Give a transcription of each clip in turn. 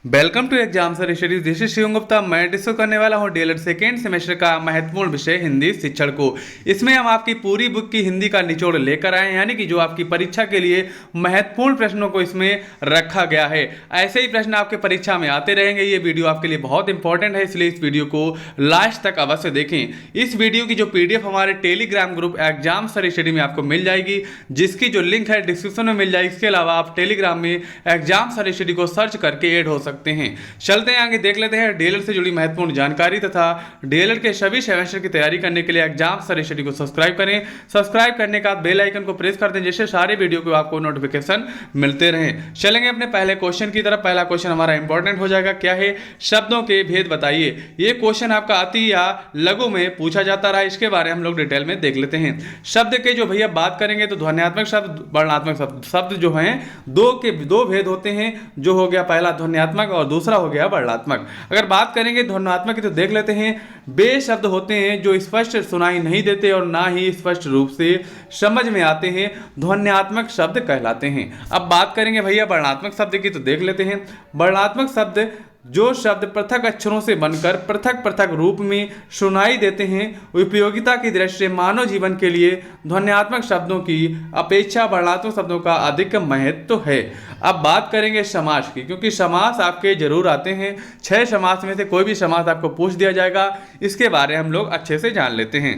Welcome to exam sir studies. This is Shivam Gupta. मैं discuss करने वाला हूँ डीएलएड सेकेंड सेमेस्टर का महत्वपूर्ण विषय हिंदी शिक्षण को। इसमें हम आपकी पूरी बुक की हिंदी का निचोड़ लेकर आए हैं, यानी कि जो आपकी परीक्षा के लिए महत्वपूर्ण प्रश्नों को इसमें रखा गया है। ऐसे ही प्रश्न आपके परीक्षा में आते रहेंगे। ये वीडियो आपके लिए बहुत इंपॉर्टेंट है, इसलिए इस वीडियो को लास्ट तक अवश्य देखें। इस वीडियो की जो पीडीएफ हमारे Telegram group exam sir study में आपको मिल जाएगी, जिसकी जो लिंक है डिस्क्रिप्शन में मिल जाएगी। इसके अलावा आप टेलीग्राम में एग्जाम सर स्टडी को सर्च करके ऐड हो सकते हैं। चलते हैं आगे, देख लेते हैं डीएलएड से जुड़ी महत्वपूर्ण जानकारी तथा डीएलएड के सभी सेमेस्टर की तैयारी करने के लिए एग्जाम सर स्टडी को सब्सक्राइब करें। सब्सक्राइब करने के बाद बेल आइकन को प्रेस कर दें, जिससे सारे वीडियो को आपको नोटिफिकेशन मिलते रहें। चलेंगे अपने पहले क्वेश्चन की तरफ। पहला क्वेश्चन हमारा इंपॉर्टेंट हो जाएगा। क्या है? शब्दों के भेद बताइए। ये क्वेश्चन आपका अति या लघु में पूछा जाता रहा, इसके बारे में हम लोग डिटेल में देख लेते हैं। शब्द के जो भैया बात करेंगे तो ध्वन्यात्मक शब्द, वर्णात्मक शब्द। शब्द जो हैं दो भेद होते हैं, जो हो गया पहला ध्वन्यात्मक और दूसरा हो गया वर्णात्मक। अगर बात करेंगे ध्वन्यात्मक की तो देख लेते हैं। वे शब्द होते हैं जो स्पष्ट सुनाई नहीं देते और ना ही स्पष्ट रूप से समझ में आते हैं, ध्वन्यात्मक शब्द कहलाते हैं। अब बात करेंगे भैया वर्णात्मक शब्द की तो देख लेते हैं। वर्णात्मक शब्द जो शब्द पृथक अक्षरों से बनकर पृथक पृथक रूप में सुनाई देते हैं। उपयोगिता की दृष्टि से मानव जीवन के लिए ध्वन्यात्मक शब्दों की अपेक्षा वर्णात्मक शब्दों का अधिक महत्व है। अब बात करेंगे समास की, क्योंकि समास आपके जरूर आते हैं। 6 समास में से कोई भी समास आपको पूछ दिया जाएगा, इसके बारे में हम लोग अच्छे से जान लेते हैं।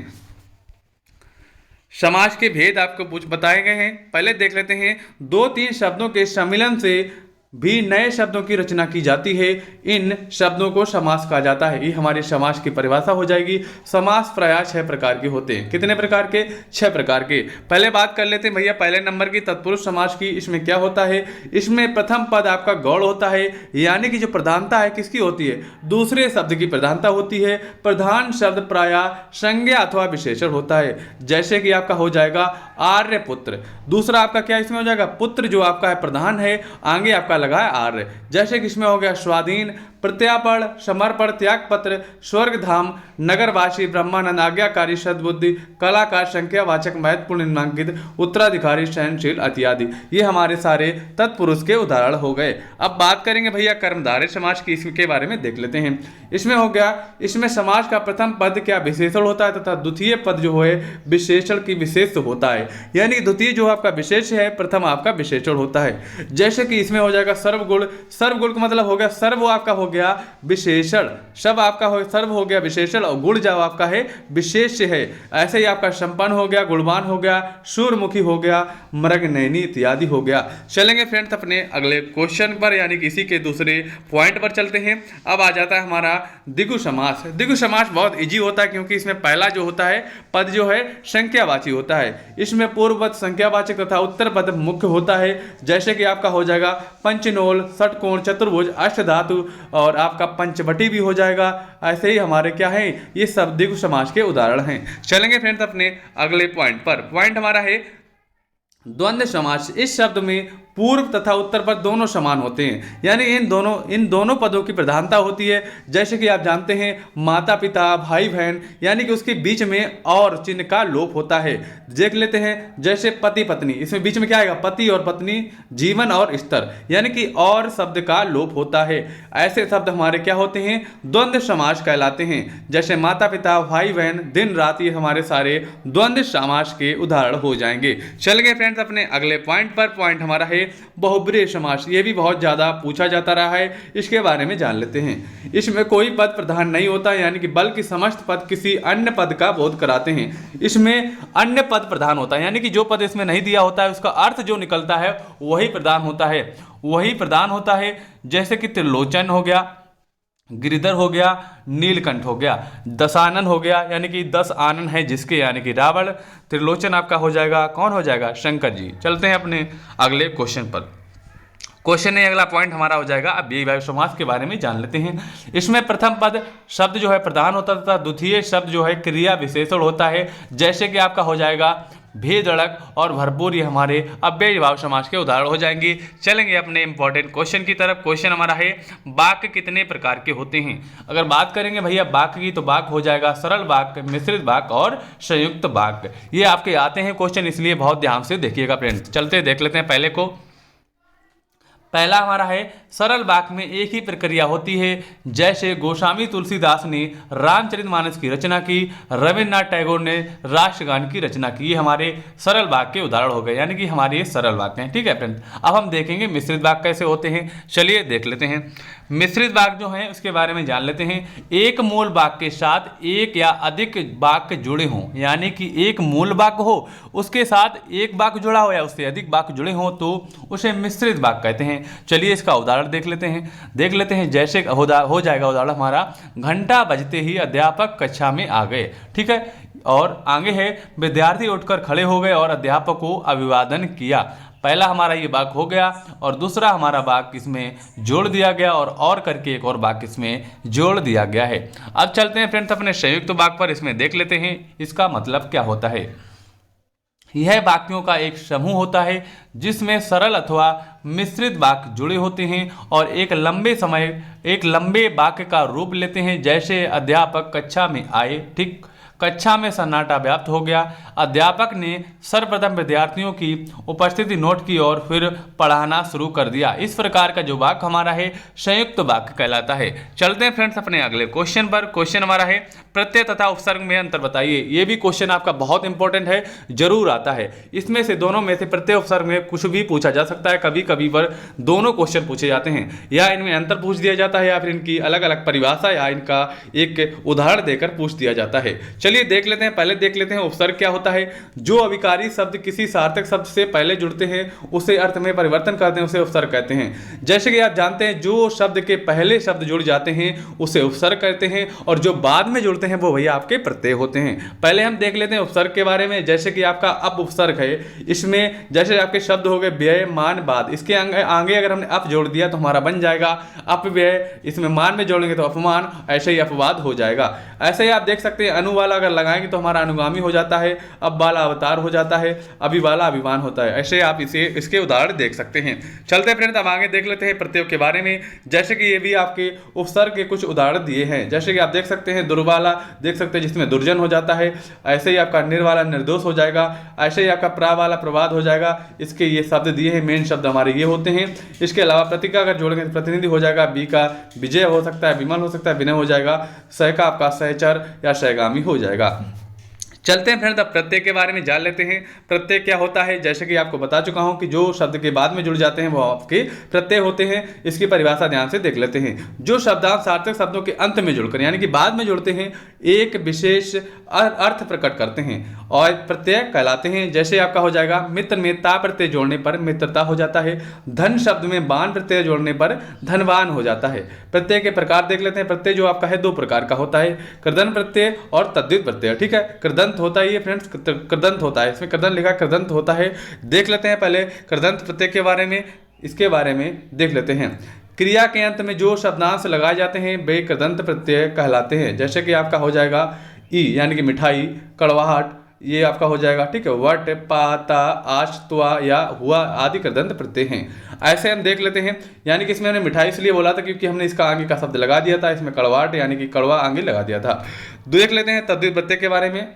समास के भेद आपको बताए गए हैं, पहले देख लेते हैं। 2-3 शब्दों के सम्मिलन से भी नए शब्दों की रचना की जाती है, इन शब्दों को समास कहा जाता है। ये हमारी समास की परिभाषा हो जाएगी। समास प्रायः 6 प्रकार के होते हैं। कितने प्रकार के? 6 प्रकार के। पहले बात कर लेते हैं भैया पहले नंबर की तत्पुरुष समास की। इसमें क्या होता है? इसमें प्रथम पद आपका गौड़ होता है, यानी कि जो प्रधानता है किसकी होती है? दूसरे शब्द की प्रधानता होती है। प्रधान शब्द प्रायः संज्ञा अथवा विशेषण होता है, जैसे कि आपका हो जाएगा आर्यपुत्र। दूसरा आपका क्या इसमें हो जाएगा? पुत्र जो आपका है प्रधान है, आगे आपका लगाए आर्य, जैसे कि इसमें हो गया स्वाधीन, प्रत्यापण, समर्पण, त्यागपत्र, स्वर्गधाम, नगरवासी, ब्रह्मानंद, आज्ञाकारी, सद्बुद्धि, कलाकार, संख्यावाचक, महत्वपूर्ण, निम्नांकित, उत्तराधिकारी, सहनशील इत्यादि। ये हमारे सारे तत्पुरुष के उदाहरण हो गए। अब बात करेंगे भैया कर्मधारय समास की, इसके बारे में देख लेते हैं। इसमें हो गया, इसमें समास का प्रथम पद क्या विशेषण होता है तथा द्वितीय पद जो है विशेषण की विशेष होता है, यानी द्वितीय जो आपका विशेष है, प्रथम आपका विशेषण होता है। जैसे कि इसमें हो जाएगा सर्वगुण। सर्वगुण का मतलब हो गया सर्व आपका हो गया विशेषण, सब आपका हो सर्व हो गया विशेषण और गुण जो आपका है विशेष है। ऐसे ही आपका संपन्न हो गया, गुणवान हो गया, सूर्यमुखी हो गया, मृगनयनी इत्यादि हो गया। चलेंगे फ्रेंड्स अपने अगले क्वेश्चन पर, यानी कि इसी के दूसरे पॉइंट पर चलते हैं। अब आ जाता है हमारा द्विगु समास। द्विगु समास बहुत इजी होता है, क्योंकि इसमें पहला जो होता है पद जो है संख्यावाची होता है। इसमें पूर्वपद संख्यावाचक तथा उत्तर पद मुख्य होता है, जैसे कि आपका हो जाएगा पंचनोल, षटकोण, चतुर्भुज, अष्टधातु और आपका पंचवटी भी हो जाएगा। ऐसे ही हमारे क्या है, ये सब द्विगु समास के उदाहरण हैं। चलेंगे फ्रेंड्स अपने अगले पॉइंट पर। पॉइंट हमारा है द्वंद्व समास। इस शब्द में पूर्व तथा उत्तर पद दोनों समान होते हैं, यानी इन दोनों पदों की प्रधानता होती है। जैसे कि आप जानते हैं माता पिता, भाई बहन, यानी कि उसके बीच में और चिन्ह का लोप होता है। देख लेते हैं जैसे पति पत्नी, इसमें बीच में क्या आएगा? पति और पत्नी, जीवन और स्तर, यानी कि और शब्द का लोप होता है। ऐसे शब्द हमारे क्या होते हैं? द्वंद्व समास कहलाते हैं। जैसे माता पिता, भाई बहन, दिन रात, ये हमारे सारे द्वंद्व समास के उदाहरण हो जाएंगे। चलेंगे फ्रेंड्स अपने अगले पॉइंट पर। पॉइंट हमारा है बहुब्रीहि समास। ये भी बहुत ज्यादा पूछा जाता रहा है, इसके बारे में जान लेते हैं। इसमें कोई पद प्रधान नहीं होता, यानी कि बल्कि समस्त पद किसी अन्य पद का बोध कराते हैं। इसमें अन्य पद प्रधान होता है, यानी कि जो पद इसमें नहीं दिया होता है उसका अर्थ जो निकलता है वही प्रधान होता है। जैसे कि त्रिलोचन हो गया, गिरिधर हो गया, नीलकंठ हो गया, दशानन हो गया, यानी कि 10 आनन है जिसके, यानी कि रावण। त्रिलोचन आपका हो जाएगा, कौन हो जाएगा? शंकर जी। चलते हैं अपने अगले क्वेश्चन पर। क्वेश्चन नहीं, अगला पॉइंट हमारा हो जाएगा। अब ये समास के बारे में जान लेते हैं। इसमें प्रथम पद शब्द जो है प्रधान होता था, द्वितीय शब्द जो है क्रिया विशेषण होता है। जैसे कि आपका हो जाएगा भेदड़क और भरपूर, ये हमारे अव्ययी भाव समास के उदाहरण हो जाएंगे। चलेंगे अपने इंपॉर्टेंट क्वेश्चन की तरफ। क्वेश्चन हमारा है वाक्य कितने प्रकार के होते हैं। अगर बात करेंगे भैया वाक्य की, तो वाक्य हो जाएगा सरल वाक्य, मिश्रित वाक्य और संयुक्त वाक्य। ये आपके आते हैं क्वेश्चन, इसलिए बहुत ध्यान से देखिएगा फ्रेंड्स। चलते देख लेते हैं पहले को। पहला हमारा है सरल वाक्य में एक ही प्रक्रिया होती है, जैसे गोस्वामी तुलसीदास ने रामचरितमानस की रचना की, रविन्द्रनाथ टैगोर ने राष्ट्रगान की रचना की। ये हमारे सरल वाक्य के उदाहरण हो गए, यानी कि हमारे ये सरल वाक्य हैं। ठीक है फ्रेंड, अब हम देखेंगे मिश्रित वाक्य कैसे होते हैं। चलिए देख लेते हैं। मिश्रित वाक्य जो है उसके बारे में जान लेते हैं। एक मूल वाक्य के साथ एक या अधिक वाक्य जुड़े हों, यानी कि एक मूल वाक्य हो उसके साथ एक वाक्य जुड़ा हो या उससे अधिक वाक्य जुड़े हों तो उसे मिश्रित वाक्य कहते हैं। चलिए इसका उदाहरण देख लेते हैं। जैसे हो जाएगा उदाहरण हमारा, घंटा बजते ही अध्यापक कक्षा में आ गए। ठीक है, और आगे है विद्यार्थी उठकर खड़े हो गए और अध्यापक को अभिवादन किया। पहला हमारा ये वाक्य हो गया और दूसरा हमारा वाक्य इसमें जोड़ दिया गया और करके एक और वाक्य इसमें जोड़ दिया गया है। अब चलते हैं फ्रेंड्स अपने संयुक्त वाक्य पर, इसमें देख लेते हैं इसका मतलब क्या होता है। यह वाक्यों का एक समूह होता है जिसमें सरल अथवा मिश्रित वाक्य जुड़े होते हैं और एक लंबे वाक्य का रूप लेते हैं। जैसे अध्यापक कक्षा में आए। ठीक, कक्षा में सन्नाटा व्याप्त हो गया। अध्यापक ने सर्वप्रथम विद्यार्थियों की उपस्थिति नोट की और फिर पढ़ाना शुरू कर दिया। इस प्रकार का जो वाक्य हमारा है संयुक्त वाक्य कहलाता है। चलते हैं फ्रेंड्स अपने अगले क्वेश्चन पर। क्वेश्चन हमारा है प्रत्यय तथा उपसर्ग में अंतर बताइए। ये भी क्वेश्चन आपका बहुत इंपॉर्टेंट है, जरूर आता है। इसमें से दोनों में से प्रत्यय उपसर्ग में कुछ भी पूछा जा सकता है। कभी कभी पर दोनों क्वेश्चन पूछे जाते हैं, या इनमें अंतर पूछ दिया जाता है या फिर इनकी अलग अलग परिभाषा या इनका एक उदाहरण देकर पूछ दिया जाता है। चलिए देख लेते हैं। पहले देख लेते हैं उपसर्ग क्या होता है। जो अविकारी शब्द किसी सार्थक शब्द से पहले जुड़ते हैं उसे अर्थ में परिवर्तन करते हैं, उसे उपसर्ग कहते हैं। जैसे कि आप जानते हैं जो शब्द के पहले शब्द जुड़ जाते हैं उसे उपसर्ग कहते हैं और जो बाद में जुड़ते हैं वो भैया आपके प्रत्यय होते हैं। पहले हम देख लेते हैं उपसर्ग के बारे में। जैसे कि आपका अप उपसर्ग है, इसमें जैसे आपके शब्द हो गए व्यय मान बाद, इसके आगे अगर हमने अप जोड़ दिया तो हमारा बन जाएगा अपव्यय। इसमें मान में जोड़ेंगे तो अपमान, ऐसे ही अपवाद हो जाएगा। ऐसे ही आप देख सकते हैं अनु वाला अगर लगाएंगे तो हमारा अनुगामी हो जाता है, अब वाला अवतार हो जाता है, अभी वाला अभिमान होता है। ऐसे आप इसके उदाहरण देख सकते हैं। चलते हैं फ्रेंड्स अब आगे देख लेते हैं प्रत्ययों के बारे में। जैसे कि ये भी आपके उपसर्ग के कुछ उदाहरण दिए हैं। जैसे कि आप देख सकते हैं दुर्वाला देख सकते हैं जिसमें दुर्जन हो जाता है। ऐसे ही आपका निर्वाला निर्दोष हो जाएगा। ऐसे ही आपका प्रा वाला प्रवाद हो जाएगा। इसके ये शब्द दिए हैं, मेन शब्द हमारे ये होते हैं। इसके अलावा प्रतीक अगर जोड़ेंगे तो प्रतिनिधि हो जाएगा, बी का विजय हो सकता है, विमल हो सकता है, विनय हो जाएगा, सह का आपका सहचर या सहगामी हो जाएगा। चलते हैं फ्रेंड्स अब प्रत्यय के बारे में जान लेते हैं। प्रत्यय क्या होता है, जैसे कि आपको बता चुका हूं कि जो शब्द के बाद में जुड़ जाते हैं वो आपके प्रत्यय होते हैं। इसकी परिभाषा ध्यान से देख लेते हैं। जो शब्दांश सार्थक शब्दों के अंत में जुड़कर यानी कि बाद में जुड़ते हैं एक विशेष अर्थ प्रकट करते हैं और प्रत्यय कहलाते हैं। जैसे आपका हो जाएगा मित्र में ता प्रत्यय जोड़ने पर मित्रता हो जाता है। धन शब्द में बान प्रत्यय जोड़ने पर धनवान हो जाता है। प्रत्यय के प्रकार देख लेते हैं। प्रत्यय जो आपका है दो प्रकार का होता है, कृदंत प्रत्यय और तद्धित प्रत्यय। ठीक है, कृदंत होता है ये फ्रेंड्स, कृदंत होता है, इसमें कृदंत लिखा कृदंत होता है। देख लेते हैं पहले कृदंत प्रत्यय के बारे में, इसके बारे में देख लेते हैं। क्रिया के अंत में जो शब्दांश लगाए जाते हैं वे कृदंत प्रत्यय कहलाते हैं। जैसे कि आपका हो जाएगा ई यानी कि मिठाई, कड़वाहट, ये आपका हो जाएगा। ठीक है, वट, पाता, आश, त्वा या हुआ आदि कृदंत प्रत्यय हैं। ऐसे हम देख लेते हैं। यानी कि इसमें हमने मिठाई इसलिए बोला था क्योंकि हमने इसका आगे का शब्द लगा दिया था। इसमें कड़वाहट यानी कि कड़वा आगे लगा दिया था। देख लेते हैं तद्धित प्रत्यय के बारे में।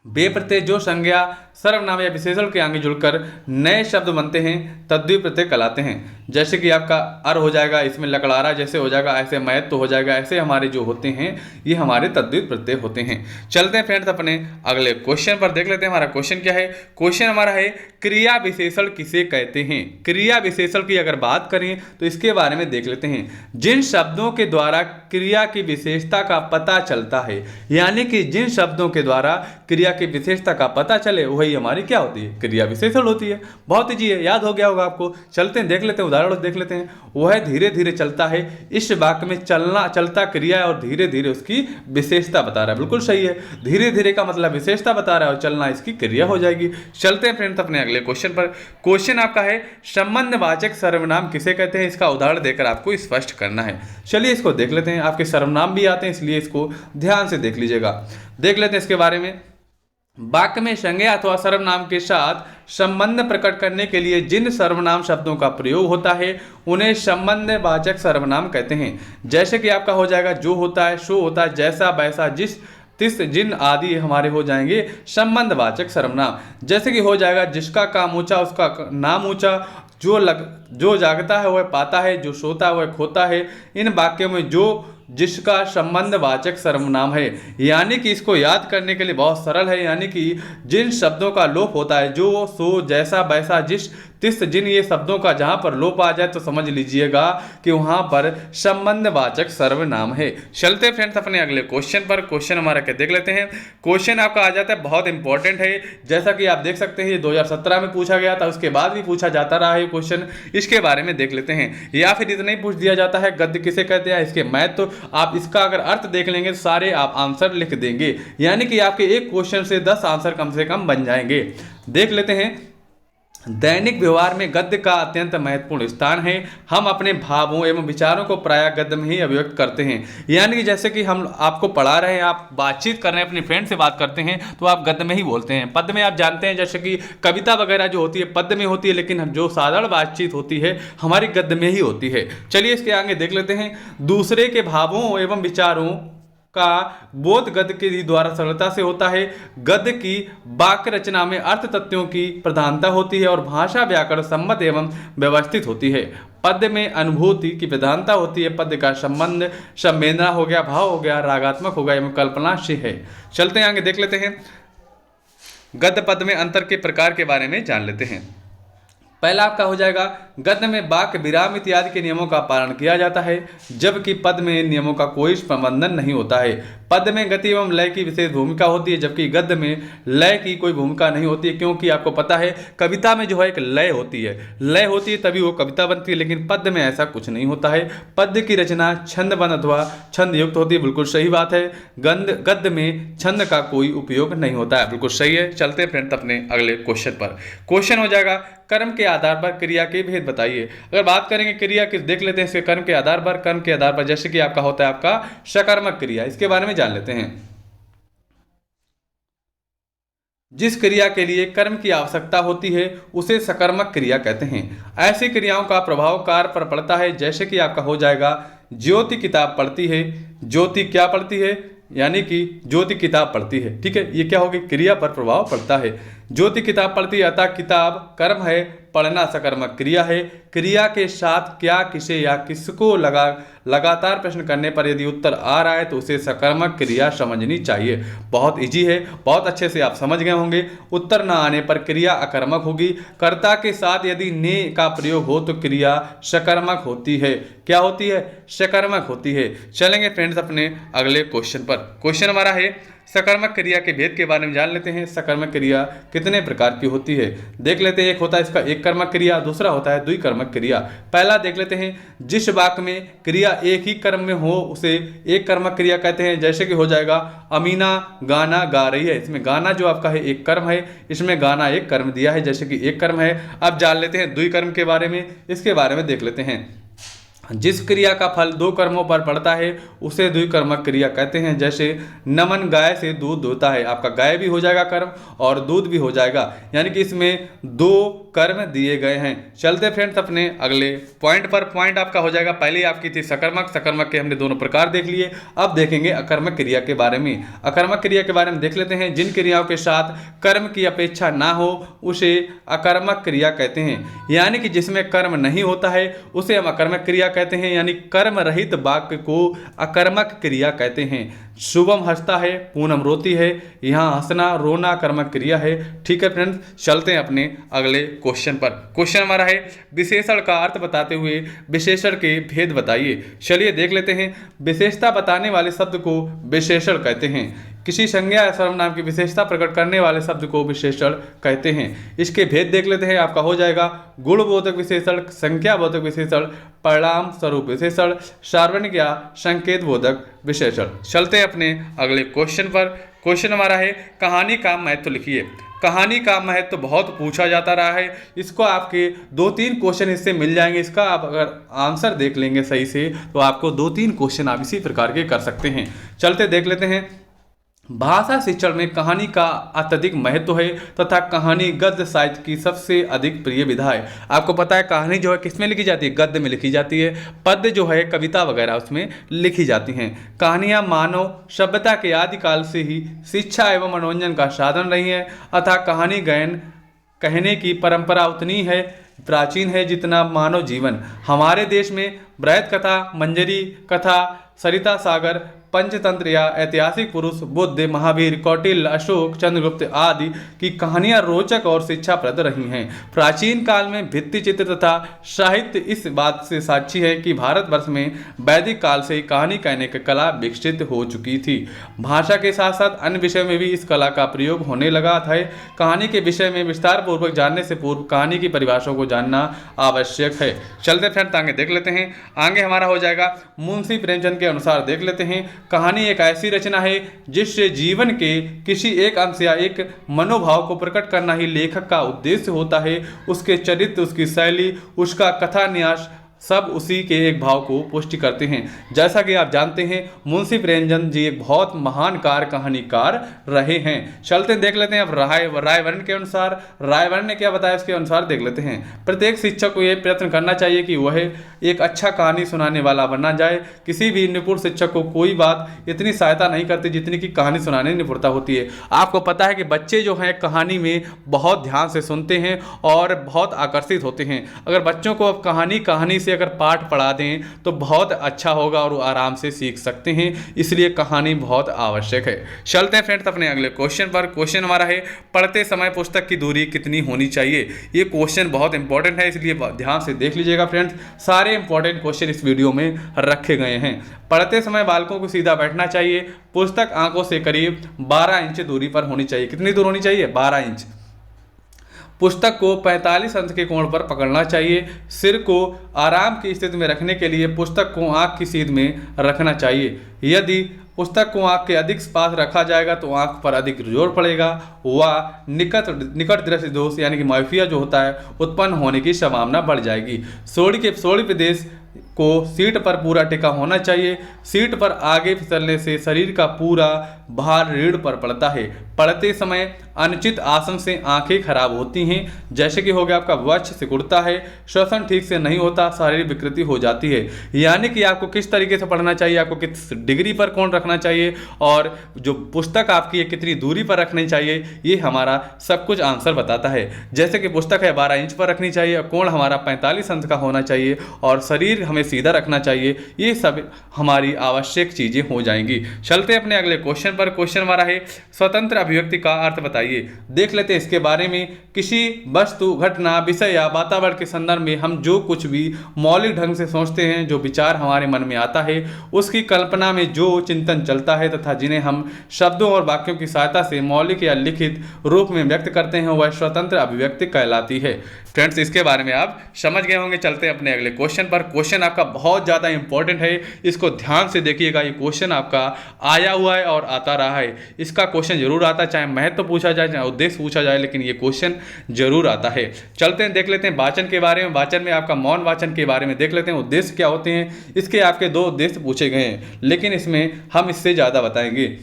बे प्रत्यय जो संज्ञा सर्वनाम या विशेषण के आगे जुड़कर नए शब्द बनते हैं तद्धित प्रत्यय कहलाते हैं। जैसे कि आपका अर हो जाएगा, इसमें लकड़ारा जैसे हो जाएगा, ऐसे मयत तो हो जाएगा। ऐसे हमारे जो होते हैं ये हमारे तद्धित प्रत्यय होते हैं। चलते हैं फ्रेंड्स अपने अगले क्वेश्चन पर देख लेते हैं। हमारा क्वेश्चन क्या है। क्वेश्चन हमारा है क्रिया विशेषण किसे कहते हैं। क्रिया विशेषण की अगर बात करें तो इसके बारे में देख लेते हैं। जिन शब्दों के द्वारा क्रिया की विशेषता का पता चलता है, यानी कि जिन शब्दों के द्वारा क्रिया की विशेषता का पता चले वही हमारी क्या होती है, क्रिया विशेषण होती है। बहुत ईजी है, याद हो गया होगा आपको। चलते हैं देख लेते हैं, उदाहरण देख लेते हैं। वह धीरे धीरे चलता है, इस वाक्य में चलना चलता क्रिया है और धीरे धीरे उसकी विशेषता बता रहा है। बिल्कुल सही है, धीरे धीरे का मतलब विशेषता बता रहा है और चलना इसकी क्रिया हो जाएगी। चलते हैं फ्रेंड्स अपने अगले क्वेश्चन पर। क्वेश्चन आपका है संबंधवाचक सर्वनाम किसे कहते हैं। इसका उदाहरण देकर आपको स्पष्ट करना है। चलिए इसको देख लेते हैं। आपके सर्वनाम भी आते हैं इसलिए इसको ध्यान से देख लीजिएगा। देख लेते हैं इसके बारे में। वाक्य में संज्ञा अथवा सर्वनाम के साथ संबंध प्रकट करने के लिए जिन सर्वनाम शब्दों का प्रयोग होता है उन्हें संबंधवाचक सर्वनाम कहते हैं। जैसे कि आपका हो जाएगा जो होता है, सो होता है, जैसा, वैसा, जिस, तिस, जिन आदि हमारे हो जाएंगे संबंधवाचक सर्वनाम। जैसे कि हो जाएगा जिसका काम ऊंचा उसका नाम ऊंचा, जो जागता है वह पाता है, जो सोता है वह खोता है। इन वाक्यों में जो जिसका संबंध वाचक सर्वनाम है, यानी कि इसको याद करने के लिए बहुत सरल है। यानी कि जिन शब्दों का लोप होता है, जो सो जैसा वैसा जिस तिस जिन, ये शब्दों का जहां पर लोप आ जाए तो समझ लीजिएगा कि वहां पर संबंधवाचक सर्वनाम है। चलते फ्रेंड्स अपने अगले क्वेश्चन पर। क्वेश्चन हमारा क्या देख लेते हैं। क्वेश्चन आपका आ जाता है, बहुत इंपॉर्टेंट है। जैसा कि आप देख सकते हैं ये 2017 में पूछा गया था, उसके बाद भी पूछा जाता रहा है क्वेश्चन। इसके बारे में देख लेते हैं। या फिर इतना ही पूछ दिया जाता है गद्य किसे कहते हैं, इसके मैथ तो आप इसका अगर अर्थ देख लेंगे तो सारे आप आंसर लिख देंगे, यानी कि आपके एक क्वेश्चन से 10 आंसर कम से कम बन जाएंगे। देख लेते हैं। दैनिक व्यवहार में गद्य का अत्यंत महत्वपूर्ण स्थान है। हम अपने भावों एवं विचारों को प्रायः गद्य में ही अभिव्यक्त करते हैं। यानी कि जैसे कि हम आपको पढ़ा रहे हैं, आप बातचीत कर रहे हैं, अपने फ्रेंड से बात करते हैं तो आप गद्य में ही बोलते हैं। पद्य में आप जानते हैं जैसे कि कविता वगैरह जो होती है पद्य में होती है, लेकिन जो साधारण बातचीत होती है हमारी गद्य में ही होती है। चलिए इसके आगे देख लेते हैं। दूसरे के भावों एवं विचारों का बोध गद्य के द्वारा सरलता से होता है। गद्य की वाक्य रचना में अर्थ तत्वों की प्रधानता होती है और भाषा व्याकरण सम्मत एवं व्यवस्थित होती है। पद्य में अनुभूति की प्रधानता होती है। पद्य का संबंध संवेदना हो गया, भाव हो गया, रागात्मक हो गया एवं कल्पना से है। चलते हैं आगे देख लेते हैं। गद्य पद्य में अंतर के प्रकार के बारे में जान लेते हैं। पहला आपका हो जाएगा, गद्य में वाक्य विराम इत्यादि के नियमों का पालन किया जाता है, जबकि पद्य में नियमों का कोई प्रबंधन नहीं होता है। पद्य में गति एवं लय की विशेष भूमिका होती है, जबकि गद्य में लय की कोई भूमिका नहीं होती है, क्योंकि आपको पता है कविता में जो है एक लय होती है, लय होती है तभी वो कविता बनती है, लेकिन पद्य में ऐसा कुछ नहीं होता है। पद्य की रचना छंदबद्ध अथवा छंद युक्त होती है। बिल्कुल सही बात है। गद्य में छंद का कोई उपयोग नहीं होता है। बिल्कुल सही है। चलते हैं फ्रेंड्स अपने अगले क्वेश्चन पर। क्वेश्चन हो जाएगा, कर्म के आधार पर क्रिया के भेद बताइए। अगर बात करेंगे क्रिया किस देख लेते हैं इसके कर्म के आधार पर। कर्म के आधार पर जैसे कि आपका होता है आपका सकर्मक क्रिया, इसके बारे में जान लेते हैं। जिस क्रिया के लिए कर्म की आवश्यकता होती है उसे सकर्मक क्रिया कहते हैं। ऐसी क्रियाओं का प्रभाव कार्य पर पड़ता है, जैसे कि आपका हो जाएगा ज्योति किताब पढ़ती है। ज्योति क्या पढ़ती है, यानी कि ज्योति किताब पढ़ती है। ठीक है, ये क्या होगी, क्रिया पर प्रभाव पड़ता है। ज्योति किताब पढ़ती है, अतः किताब कर्म है, पढ़ना सकर्मक क्रिया है। क्रिया के साथ क्या, किसे या किसको लगातार प्रश्न करने पर यदि उत्तर आ रहा है तो उसे सकर्मक क्रिया समझनी चाहिए। बहुत इजी है, बहुत अच्छे से आप समझ गए होंगे। उत्तर न आने पर क्रिया अकर्मक होगी। कर्ता के साथ यदि ने का प्रयोग हो तो क्रिया सकर्मक होती है। क्या होती है, सकर्मक होती है। चलेंगे फ्रेंड्स अपने अगले क्वेश्चन पर। क्वेश्चन हमारा है, सकर्मक क्रिया के भेद के बारे में जान लेते हैं। सकर्मक क्रिया कितने प्रकार की होती है देख लेते हैं। एक होता है इसका एक कर्मक क्रिया, दूसरा होता है द्विकर्मक क्रिया। पहला देख लेते हैं, जिस वाक्य में क्रिया एक ही कर्म में हो उसे एक कर्मक क्रिया कहते हैं। जैसे कि हो जाएगा अमीना गाना गा रही है, इसमें गाना जो आपका है एक कर्म है, इसमें गाना एक कर्म दिया है, जैसे कि एक कर्म है। अब जान लेते हैं द्विकर्म के बारे में, इसके बारे में देख लेते हैं। जिस क्रिया का फल दो कर्मों पर पड़ता है उसे द्विकर्मक क्रिया कहते हैं। जैसे नमन गाय से दूध होता है, आपका गाय भी हो जाएगा कर्म और दूध भी हो जाएगा, यानी कि इसमें दो कर्म दिए गए हैं। चलते फ्रेंड्स अपने अगले पॉइंट पर। पॉइंट आपका हो जाएगा, पहले आपकी थी सकर्मक, सकर्मक के हमने दोनों प्रकार देख लिए। अब देखेंगे अकर्मक क्रिया के बारे में। अकर्मक क्रिया के बारे में देख लेते हैं। जिन क्रियाओं के साथ कर्म की अपेक्षा ना हो उसे अकर्मक क्रिया कहते हैं, यानी कि जिसमें कर्म नहीं होता है उसे हम अकर्मक क्रिया कहते हैं, यानी कर्म रहित वाक्य को अकर्मक क्रिया कहते हैं। शुभम हंसता है, पूनम रोती है, यहाँ हंसना रोना कर्मक क्रिया है। ठीक है फ्रेंड्स, चलते हैं अपने अगले क्वेश्चन पर। क्वेश्चन हमारा है, विशेषण का अर्थ बताते हुए विशेषण के भेद बताइए। चलिए देख लेते हैं। विशेषता बताने वाले शब्द को विशेषण कहते हैं। किसी संज्ञा या सर्वनाम की विशेषता प्रकट करने वाले शब्द को विशेषण कहते हैं। इसके भेद देख लेते हैं। आपका हो जाएगा गुणबोधक विशेषण, संख्याबोधक विशेषण, परिणाम स्वरूप विशेषण, सार्वजनिक या संकेत बोधक विशेषण। चलते हैं अपने अगले क्वेश्चन पर। क्वेश्चन हमारा है, कहानी का महत्व लिखिए। कहानी का महत्व बहुत पूछा जाता रहा है। इसको आपके 2-3 क्वेश्चन इससे मिल जाएंगे। इसका आप अगर आंसर देख लेंगे सही से तो आपको 2-3 क्वेश्चन आप इसी प्रकार के कर सकते हैं। चलते देख लेते हैं। भाषा शिक्षण में कहानी का अत्यधिक महत्व है तथा कहानी गद्य साहित्य की सबसे अधिक प्रिय विधा है। आपको पता है कहानी जो है किसमें लिखी जाती है, गद्य में लिखी जाती है। पद्य जो है कविता वगैरह उसमें लिखी जाती हैं। कहानियाँ मानव सभ्यता के आदिकाल से ही शिक्षा एवं मनोरंजन का साधन रही हैं, अतः कहानी गायन कहने की परंपरा उतनी है प्राचीन है जितना मानव जीवन। हमारे देश में बृहत कथा, मंजरी कथा, सरिता सागर, पंचतंत्र या ऐतिहासिक पुरुष बुद्ध, महावीर, कौटिल्य, अशोक, चंद्रगुप्त आदि की कहानियां रोचक और शिक्षाप्रद रही हैं। प्राचीन काल में भित्ति चित्र तथा साहित्य इस बात से साक्षी है कि भारतवर्ष में वैदिक काल से ही कहानी कहने की कला विकसित हो चुकी थी। भाषा के साथ साथ अन्य विषयों में भी इस कला का प्रयोग होने लगा था। कहानी के विषय में विस्तार पूर्वक जानने से पूर्व कहानी की परिभाषा को जानना आवश्यक है। चलते फ्रेंड्स आगे देख लेते हैं। आगे हमारा हो जाएगा मुंशी प्रेमचंद के अनुसार देख लेते हैं। कहानी एक ऐसी रचना है जिससे जीवन के किसी एक अंश या एक मनोभाव को प्रकट करना ही लेखक का उद्देश्य होता है। उसके चरित्र, उसकी शैली, उसका कथा न्यास सब उसी के एक भाव को पुष्टि करते हैं। जैसा कि आप जानते हैं मुंशी प्रेमचंद जी एक बहुत महान कहानीकार रहे हैं। चलते देख लेते हैं अब रायवर्णन के अनुसार। रायवर्णन ने क्या बताया उसके अनुसार देख लेते हैं। प्रत्येक शिक्षक को यह प्रयत्न करना चाहिए कि वह एक अच्छा कहानी सुनाने वाला बनना जाए। किसी भी निपुण शिक्षक को कोई बात इतनी सहायता नहीं करती जितनी कि कहानी सुनाने की निपुणता होती है। आपको पता है कि बच्चे जो हैं कहानी में बहुत ध्यान से सुनते हैं और बहुत आकर्षित होते हैं। अगर बच्चों को अब कहानी से अगर पाठ पढ़ा दें तो बहुत अच्छा होगा और वो आराम से सीख सकते हैं। इसलिए कहानी बहुत आवश्यक है। चलते हैं फ्रेंड्स अपने अगले क्वेश्चन पर। क्वेश्चन हमारा है पढ़ते समय पुस्तक की दूरी कितनी होनी चाहिए। ये क्वेश्चन बहुत इंपॉर्टेंट है, इसलिए ध्यान से देख लीजिएगा फ्रेंड्स। सारे इंपॉर्टेंट क्वेश्चन इस वीडियो में रखे गए हैं। पढ़ते समय बालकों को सीधा बैठना चाहिए। पुस्तक आंखों से करीब 12 इंच दूरी पर होनी चाहिए। कितनी दूर होनी चाहिए? 12 इंच। पुस्तक को 45 अंश के कोण पर पकड़ना चाहिए। सिर को आराम की स्थिति में रखने के लिए पुस्तक को आंख की सीध में रखना चाहिए। यदि पुस्तक को आंख के अधिक पास रखा जाएगा तो आंख पर अधिक जोर पड़ेगा व निकट दृष्टि दोष यानी कि मायोपिया जो होता है उत्पन्न होने की संभावना बढ़ जाएगी। सोड़ी प्रदेश को सीट पर पूरा टिका होना चाहिए। सीट पर आगे फिसलने से शरीर का पूरा भार रीढ़ पर पड़ता है। पढ़ते समय अनुचित आसन से आंखें खराब होती हैं, जैसे कि हो गया आपका वक्ष सिकुड़ता है, श्वसन ठीक से नहीं होता, शारीरिक विकृति हो जाती है। यानी कि आपको किस तरीके से पढ़ना चाहिए, आपको किस डिग्री पर कोण रखना चाहिए और जो पुस्तक आपकी है कितनी दूरी पर रखनी चाहिए, ये हमारा सब कुछ आंसर बताता है। जैसे कि पुस्तक है 12 इंच पर रखनी चाहिए, कोण हमारा 45 अंश का होना चाहिए और शरीर हमें सीधा रखना चाहिए। ये सब हमारी आवश्यक चीजें हो जाएंगी। चलते अपने अगले क्वेश्चन पर। क्वेश्चन हमारा है स्वतंत्र अभिव्यक्ति का अर्थ बताइए। देख लेते हैं इसके बारे में। किसी वस्तु, घटना, विषय या वातावरण के संदर्भ में हम जो कुछ भी मौलिक ढंग से सोचते हैं, जो विचार हमारे मन में आता है, उसकी कल्पना में जो चिंतन चलता है तथा जिन्हें हम शब्दों और वाक्यों की सहायता से मौलिक या लिखित रूप में व्यक्त करते हैं, वह स्वतंत्र अभिव्यक्ति कहलाती है। फ्रेंड्स इसके बारे में आप समझ गए होंगे। चलते हैं अपने अगले क्वेश्चन पर। क्वेश्चन आपका बहुत ज़्यादा इंपॉर्टेंट है, इसको ध्यान से देखिएगा। ये क्वेश्चन आपका आया हुआ है और आता रहा है। इसका क्वेश्चन जरूर आता है, चाहे महत्व पूछा जाए चाहे उद्देश्य पूछा जाए, लेकिन ये क्वेश्चन जरूर आता है। चलते हैं देख लेते हैं वाचन के बारे में। वाचन में आपका मौन वाचन के बारे में देख लेते हैं। उद्देश्य क्या होते हैं, इसके आपके 2 उद्देश्य पूछे गए हैं, लेकिन इसमें हम इससे ज़्यादा बताएंगे।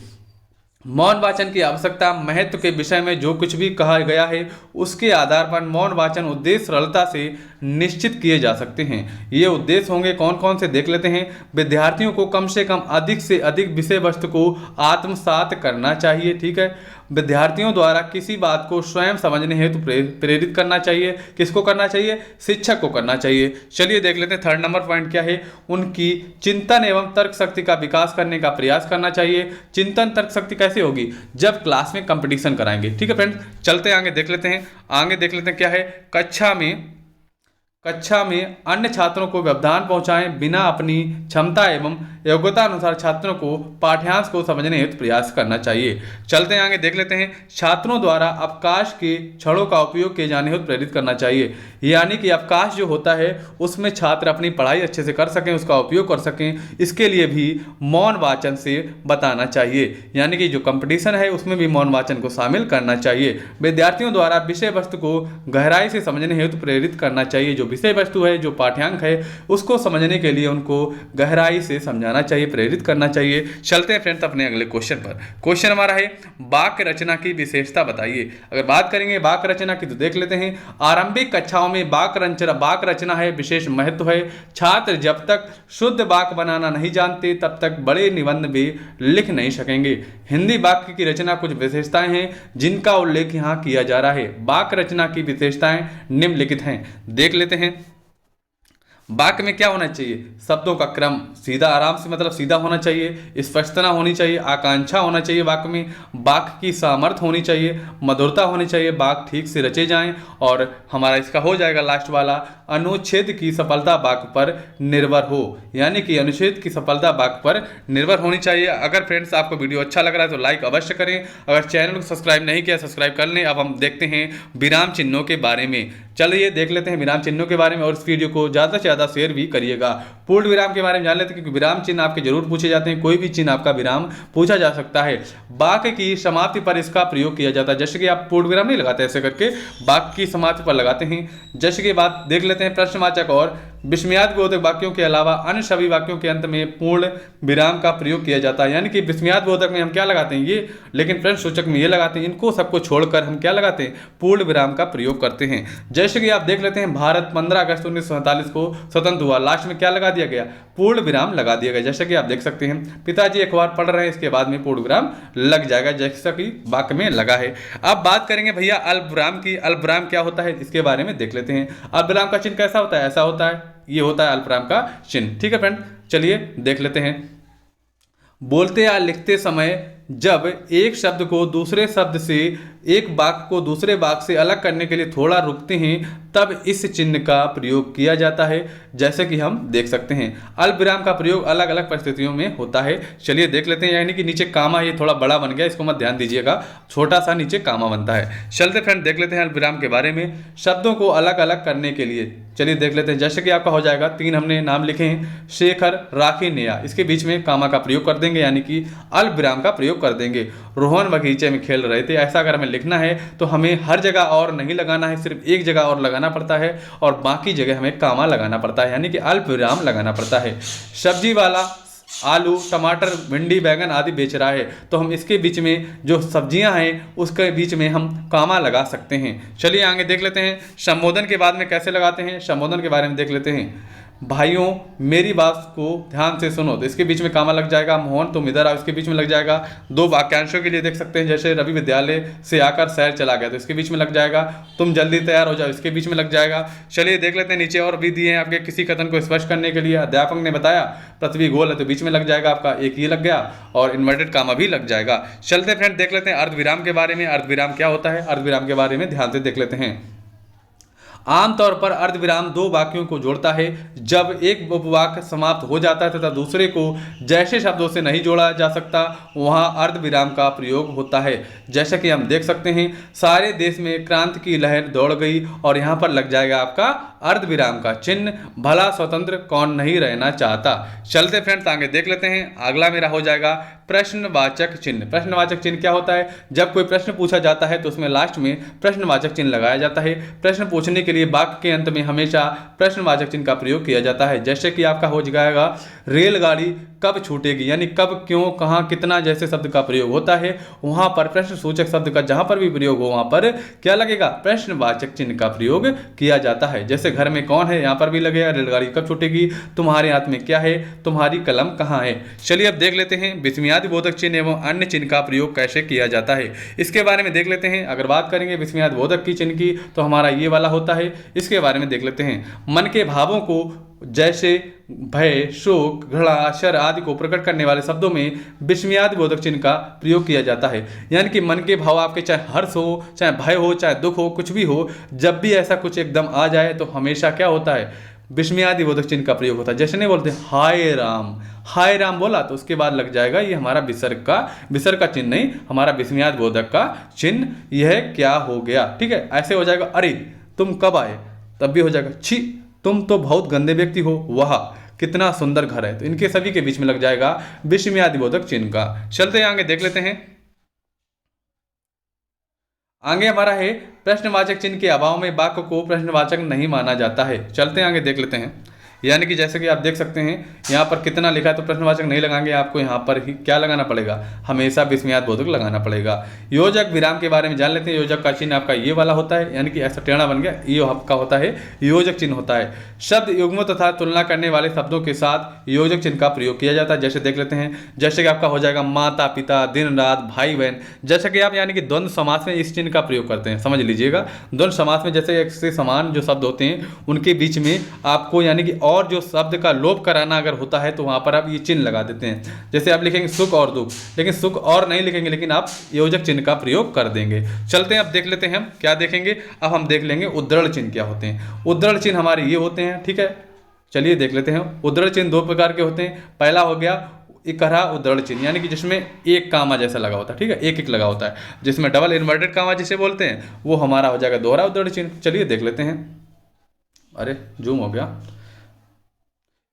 मौन वाचन की आवश्यकता, महत्व के विषय में जो कुछ भी कहा गया है उसके आधार पर मौन वाचन उद्देश्य सरलता से निश्चित किए जा सकते हैं। ये उद्देश्य होंगे कौन कौन से देख लेते हैं। विद्यार्थियों को कम से कम अधिक से अधिक विषय वस्तु को आत्मसात करना चाहिए। ठीक है, विद्यार्थियों द्वारा किसी बात को स्वयं समझने हेतु प्रेरित करना चाहिए। किसको करना चाहिए? शिक्षक को करना चाहिए। चलिए देख लेते हैं 3rd नंबर पॉइंट क्या है। उनकी चिंतन एवं तर्क शक्ति का विकास करने का प्रयास करना चाहिए। चिंतन तर्क शक्ति कैसे होगी? जब क्लास में कंपटीशन कराएंगे। ठीक है फ्रेंड्स, चलते आगे देख लेते हैं। आगे देख लेते हैं क्या है। कक्षा में अन्य छात्रों को व्यवधान पहुंचाएं बिना अपनी क्षमता एवं योग्यता अनुसार छात्रों को पाठ्यांश को समझने हेतु प्रयास करना चाहिए। चलते हैं आगे देख लेते हैं। छात्रों द्वारा अवकाश के क्षणों का उपयोग किए जाने हेतु प्रेरित करना चाहिए। यानी कि अवकाश जो होता है उसमें छात्र अपनी पढ़ाई अच्छे से कर सकें, उसका उपयोग कर सकें, इसके लिए भी मौन वाचन से बताना चाहिए। यानी कि जो कंपटीशन है उसमें भी मौन वाचन को शामिल करना चाहिए। विद्यार्थियों द्वारा विषय वस्तु को गहराई से समझने हेतु प्रेरित करना चाहिए। जो विषय वस्तु है, जो पाठ्यांक है, उसको समझने के लिए उनको गहराई से समझाना चाहिए, प्रेरित करना चाहिए। चलते हैं फ्रेंड्स अपने अगले क्वेश्चन पर। क्वेश्चन हमारा है वाक्य रचना की विशेषता बताइए। अगर बात करेंगे वाक्य रचना की तो देख लेते हैं, आरंभिक कक्षाओं में वाक्य रचना है विशेष महत्व है। छात्र जब तक शुद्ध वाक्य बनाना नहीं जानते तब तक बड़े निबंध भी लिख नहीं सकेंगे। हिंदी वाक्य की रचना कुछ विशेषताएं हैं जिनका उल्लेख यहाँ किया जा रहा है। वाक्य रचना की विशेषताएं निम्नलिखित हैं, देख लेते हैं। वाक्य में क्या होना चाहिए? शब्दों का क्रम सीधा, आराम से मतलब सीधा होना चाहिए, स्पष्टता होनी चाहिए, आकांक्षा होना चाहिए वाक्य में, वाक्य की सामर्थ्य होनी चाहिए, मधुरता होनी चाहिए, वाक्य ठीक से रचे जाएं, और हमारा इसका हो जाएगा लास्ट वाला, अनुच्छेद की सफलता वाक्य पर निर्भर हो, यानी कि अनुच्छेद की सफलता वाक्य पर निर्भर होनी चाहिए। अगर फ्रेंड्स आपको वीडियो अच्छा लग रहा है तो लाइक अवश्य करें, अगर चैनल को सब्सक्राइब नहीं किया सब्सक्राइब कर लें। अब हम देखते हैं विराम चिन्हों के बारे में। चलिए देख लेते हैं विराम चिन्हों के बारे में, और इस वीडियो को ज़्यादा से ज़्यादा शेयर भी करिएगा। पूर्ण विराम के बारे में जान लेते हैं, क्योंकि विराम चिन्ह आपके जरूर पूछे जाते हैं, कोई भी चिन्ह आपका विराम पूछा जा सकता है। वाक्य की समाप्ति पर इसका प्रयोग किया जाता है, जैसे कि आप पूर्ण विराम नहीं लगाते, ऐसे करके वाक्य की समाप्ति पर लगाते हैं। जैसे कि बात देख लेते हैं, प्रश्नवाचक और विस्मयादिबोधक वाक्यों के अलावा अन्य सभी वाक्यों के अंत में पूर्ण विराम का प्रयोग किया जाता है। यानी कि विस्मयादिबोधक में हम क्या लगाते हैं ये, लेकिन प्रश्न सूचक में ये लगाते हैं, इनको सबको छोड़कर हम क्या लगाते हैं, पूर्ण विराम का प्रयोग करते हैं। जैसे कि आप देख लेते हैं, भारत 15 अगस्त 1947 को स्वतंत्र हुआ, लास्ट में क्या लगा दिया गया, पूर्ण विराम लगा दिया गया। जैसे कि आप देख सकते हैं, पिताजी अखबार पढ़ रहे हैं, इसके बाद में पूर्ण विराम लग जाएगा, जैसा कि वाक्य में लगा है। अब बात करेंगे भैया अल्पविराम की। अल्पविराम क्या होता है इसके बारे में देख लेते हैं। अल्पविराम का चिन्ह कैसा होता है, ऐसा होता है, ये होता है अल्पविराम का चिन्ह। ठीक है फ्रेंड, चलिए देख लेते हैं। बोलते या लिखते समय जब एक शब्द को दूसरे शब्द से, एक वाक्य को दूसरे वाक्य से अलग करने के लिए थोड़ा रुकते हैं, तब इस चिन्ह का प्रयोग किया जाता है, जैसे कि हम देख सकते हैं। अल्पविराम का प्रयोग अलग अलग परिस्थितियों में होता है। चलिए देख लेते हैं, यानी कि नीचे कामा ये थोड़ा बड़ा बन गया, इसको मत ध्यान दीजिएगा, छोटा सा नीचे कामा बनता है। चलते फ्रेंड देख लेते हैं अल्पविराम के बारे में, शब्दों को अलग अलग करने के लिए। चलिए देख लेते हैं, जैसे कि आपका हो जाएगा, 3 हमने नाम लिखे हैं, शेखर, राखी, नेहा, इसके बीच में कामा का प्रयोग कर देंगे, यानी कि अल्पविराम का प्रयोग कर देंगे। रोहन बगीचे में खेल रहे थे, ऐसा अगर हमें लिखना है तो हमें हर जगह और नहीं लगाना है, सिर्फ एक जगह और लगाना पड़ता है, और बाकी जगह हमें कामा लगाना पड़ता है, यानी कि अल्पविराम लगाना पड़ता है। सब्जी वाला आलू, टमाटर, भिंडी, बैंगन आदि बेच रहा है, तो हम इसके बीच में जो सब्जियां हैं उसके बीच में हम कामा लगा सकते हैं। चलिए आगे देख लेते हैं, संबोधन के बाद में कैसे लगाते हैं, संबोधन के बारे में देख लेते हैं। भाइयों मेरी बात को ध्यान से सुनो, तो इसके बीच में कामा लग जाएगा। मोहन तुम इधर आओ, इसके बीच में लग जाएगा। 2 वाक्यांशों के लिए देख सकते हैं, जैसे रवि विद्यालय से आकर शहर चला गया, तो इसके बीच में लग जाएगा। तुम जल्दी तैयार हो जाओ, इसके बीच में लग जाएगा। चलिए देख लेते हैं, नीचे और भी दिए हैं आपके किसी कथन को स्पष्ट करने के लिए। अध्यापक ने बताया पृथ्वी गोल है, तो बीच में लग जाएगा आपका, एक ये लग गया, और इन्वर्टेड कामा भी लग जाएगा। चलते फ्रेंड देख लेते हैं अर्धविराम के बारे में। अर्धविराम क्या होता है, अर्धविराम के बारे में ध्यान से देख लेते हैं। आमतौर पर अर्धविराम 2 वाक्यों को जोड़ता है। जब एक वाक्य समाप्त हो जाता है तथा दूसरे को जैसे शब्दों से नहीं जोड़ा जा सकता, वहां अर्धविराम का प्रयोग होता है। जैसे कि हम देख सकते हैं, सारे देश में क्रांति की लहर दौड़ गई, और यहां पर लग जाएगा आपका अर्धविराम का चिन्ह। भला स्वतंत्र कौन नहीं रहना चाहता। चलते फ्रेंड्स आगे देख लेते हैं, अगला मेरा हो जाएगा प्रश्नवाचक चिन्ह। प्रश्नवाचक चिन्ह क्या होता है, जब कोई प्रश्न पूछा जाता है तो उसमें लास्ट में प्रश्नवाचक चिन्ह लगाया जाता है। प्रश्न पूछने के लिए वाक्य के अंत में हमेशा प्रश्नवाचक चिन्ह का प्रयोग किया जाता है। जैसे कि आपका हो जाएगा, रेलगाड़ी कब छूटेगी, यानी कब, क्यों, कहां, कितना जैसे शब्द का प्रयोग होता है, वहां पर प्रश्न सूचक शब्द का जहां पर भी प्रयोग हो वहां पर क्या लगेगा, प्रश्नवाचक चिन्ह का प्रयोग किया जाता है। जैसे घर में कौन है, यहां पर भी लगेगा, रेलगाड़ी कब छूटेगी, तुम्हारे हाथ में क्या है, तुम्हारी कलम कहां है। चलिए अब देख लेते हैं विस्मयादिबोधक चिन्ह एवं अन्य चिन्ह का प्रयोग कैसे किया जाता है, इसके बारे में देख लेते हैं। अगर बात करेंगे विस्मयादिबोधक की चिन्ह की, तो हमारा ये वाला होता है, इसके बारे में देख लेते हैं। मन के भावों को जैसे भय, शोक, घृणा, आश्चर्य आदि को प्रकट करने वाले शब्दों में विस्मयादिबोधक चिन्ह का प्रयोग किया जाता है। यानी कि मन के भाव आपके, चाहे हर्ष हो, चाहे भय हो, चाहे दुख हो, कुछ भी हो, जब भी ऐसा कुछ एकदम आ जाए तो हमेशा क्या होता है, विस्मयादिबोधक चिन्ह का प्रयोग होता है। जैसे नहीं बोलते हाय राम, हाय राम बोला तो उसके बाद लग जाएगा ये हमारा विसर्ग का चिन्ह नहीं, हमारा विस्मयादिबोधक का चिन्ह, यह क्या हो गया। ठीक है, ऐसे हो जाएगा, अरे तुम कब आए, तब भी हो जाएगा, छी तुम तो बहुत गंदे व्यक्ति हो, वाह कितना सुंदर घर है, तो इनके सभी के बीच में लग जाएगा विस्मयादिबोधक चिन्ह का। चलते आगे देख लेते हैं। आगे हमारा है प्रश्नवाचक चिन्ह के अभाव में वाक्य को प्रश्नवाचक नहीं माना जाता है। चलते हैं आगे देख लेते हैं। यानी कि जैसे कि आप देख सकते हैं यहाँ पर कितना लिखा है, तो प्रश्नवाचक नहीं लगाएंगे, आपको यहाँ पर ही क्या लगाना पड़ेगा, हमेशा विस्मयादिबोधक लगाना पड़ेगा। योजक विराम के बारे में जान लेते हैं। योजक का चिन्ह आपका ये वाला होता है, यानी कि ऐसा टेढ़ा बन गया, ये आपका होता है योजक चिन्ह होता है। शब्द युग्मों तथा तुलना करने वाले शब्दों के साथ योजक चिन्ह का प्रयोग किया जाता है। जैसे देख लेते हैं, जैसे कि आपका हो जाएगा माता पिता, दिन रात, भाई बहन। जैसे कि आप यानी कि द्वंद्व समास में इस चिन्ह का प्रयोग करते हैं, समझ लीजिएगा। द्वंद्व समास में जैसे एक से समान जो शब्द होते हैं उनके बीच में आपको यानी कि और जो शब्द का लोप कराना अगर होता है तो वहां पर आप ये चिन्ह लगा देते हैं। जैसे आप लिखेंगे सुख और दुख, लेकिन सुख और नहीं लिखेंगे, लेकिन आप योजक चिन्ह का प्रयोग कर देंगे। चलते हैं अब देख लेते हैं हम क्या देखेंगे। अब हम देख लेंगे उद्धरण चिन्ह क्या होते हैं। उद्धरण चिन्ह हमारे ये होते हैं, ठीक है। चलिए देख लेते हैं। उद्धरण चिन्ह दो प्रकार के होते हैं। पहला हो गया इकहरा उद्धरण चिन्ह, यानी कि जिसमें एक कामा जैसा लगा होता है, ठीक है, एक एक लगा होता है, जिसमें डबल इन्वर्टेड कामा जिसे बोलते हैं, वो हमारा हो जाएगा दोहरा उद्धरण चिन्ह। चलिए देख लेते हैं। अरे जूम हो गया।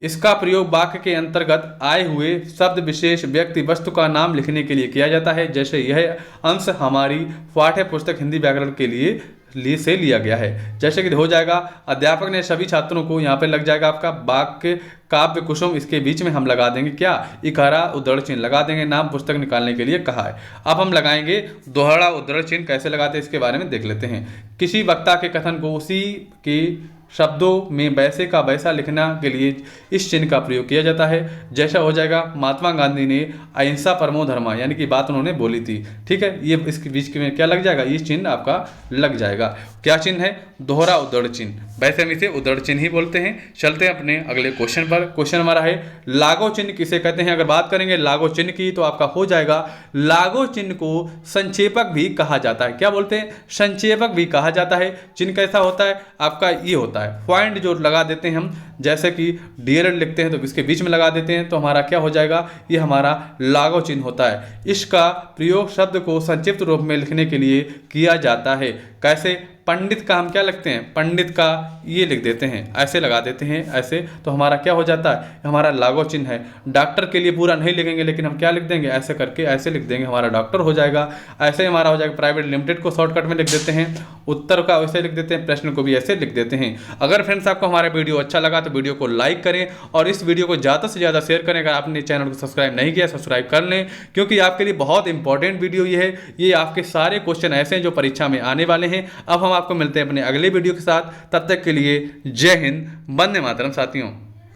इसका प्रयोग वाक्य के अंतर्गत आए हुए शब्द विशेष व्यक्ति वस्तु का नाम लिखने के लिए किया जाता है। जैसे यह अंश हमारी पाठ्य पुस्तक हिंदी व्याकरण के लिए से लिया गया है। जैसे कि हो जाएगा अध्यापक ने सभी छात्रों को, यहाँ पे लग जाएगा आपका वाक्य काव्य कुसुम, इसके बीच में हम लगा देंगे क्या, इकहरा उद्धरण चिन्ह लगा देंगे, नाम पुस्तक निकालने के लिए कहा है। अब हम लगाएंगे दोहरा उद्धरण चिन्ह, कैसे लगाते हैं इसके बारे में देख लेते हैं। किसी वक्ता के कथन को उसी के शब्दों में वैसे का वैसा लिखना के लिए इस चिन्ह का प्रयोग किया जाता है। जैसा हो जाएगा महात्मा गांधी ने अहिंसा परमो धर्मा, यानी कि बात उन्होंने बोली थी, ठीक है, ये इसके बीच में क्या लग जाएगा, ये चिन्ह आपका लग जाएगा। क्या चिन्ह है, दोहरा उद्धरण चिन्ह। वैसे हम इसे उद्धरण चिन्ह ही बोलते हैं। चलते हैं अपने अगले क्वेश्चन पर। क्वेश्चन हमारा है लागो चिन्ह किसे कहते हैं। अगर बात करेंगे लागो चिन्ह की तो आपका हो जाएगा लागो चिन्ह को संक्षेपक भी कहा जाता है। क्या बोलते हैं, संक्षेपक भी कहा जाता है। चिन्ह कैसा होता है आपका, ये होता है पॉइंट जो लगा देते हैं हम, जैसे कि डीएलएड लिखते हैं तो इसके बीच में लगा देते हैं, तो हमारा क्या हो जाएगा, ये हमारा लागो चिन्ह होता है। इसका प्रयोग शब्द को संक्षिप्त रूप में लिखने के लिए किया जाता है। कैसे, पंडित का हम क्या लिखते हैं, पंडित का ये लिख देते हैं, ऐसे लगा देते हैं ऐसे, तो हमारा क्या हो जाता है, हमारा लागो चिन्ह है। डॉक्टर के लिए पूरा नहीं लिखेंगे, लेकिन हम क्या लिख देंगे, ऐसे करके ऐसे लिख देंगे, हमारा डॉक्टर हो जाएगा। ऐसे हमारा हो जाएगा प्राइवेट लिमिटेड को शॉर्टकट में लिख देते हैं, उत्तर का वैसे लिख देते हैं, प्रश्न को भी ऐसे लिख देते हैं। अगर फ्रेंड्स आपको हमारा वीडियो अच्छा लगा तो वीडियो को लाइक करें और इस वीडियो को ज़्यादा से ज़्यादा शेयर करें। अगर आपने चैनल को सब्सक्राइब नहीं किया सब्सक्राइब कर लें, क्योंकि आपके लिए बहुत इंपॉर्टेंट वीडियो ये है। ये आपके सारे क्वेश्चन ऐसे हैं जो परीक्षा में आने वाले हैं। अब हम आपको मिलते हैं अपने अगले वीडियो के साथ, तब तक के लिए जय हिंद, वंदे मातरम साथियों।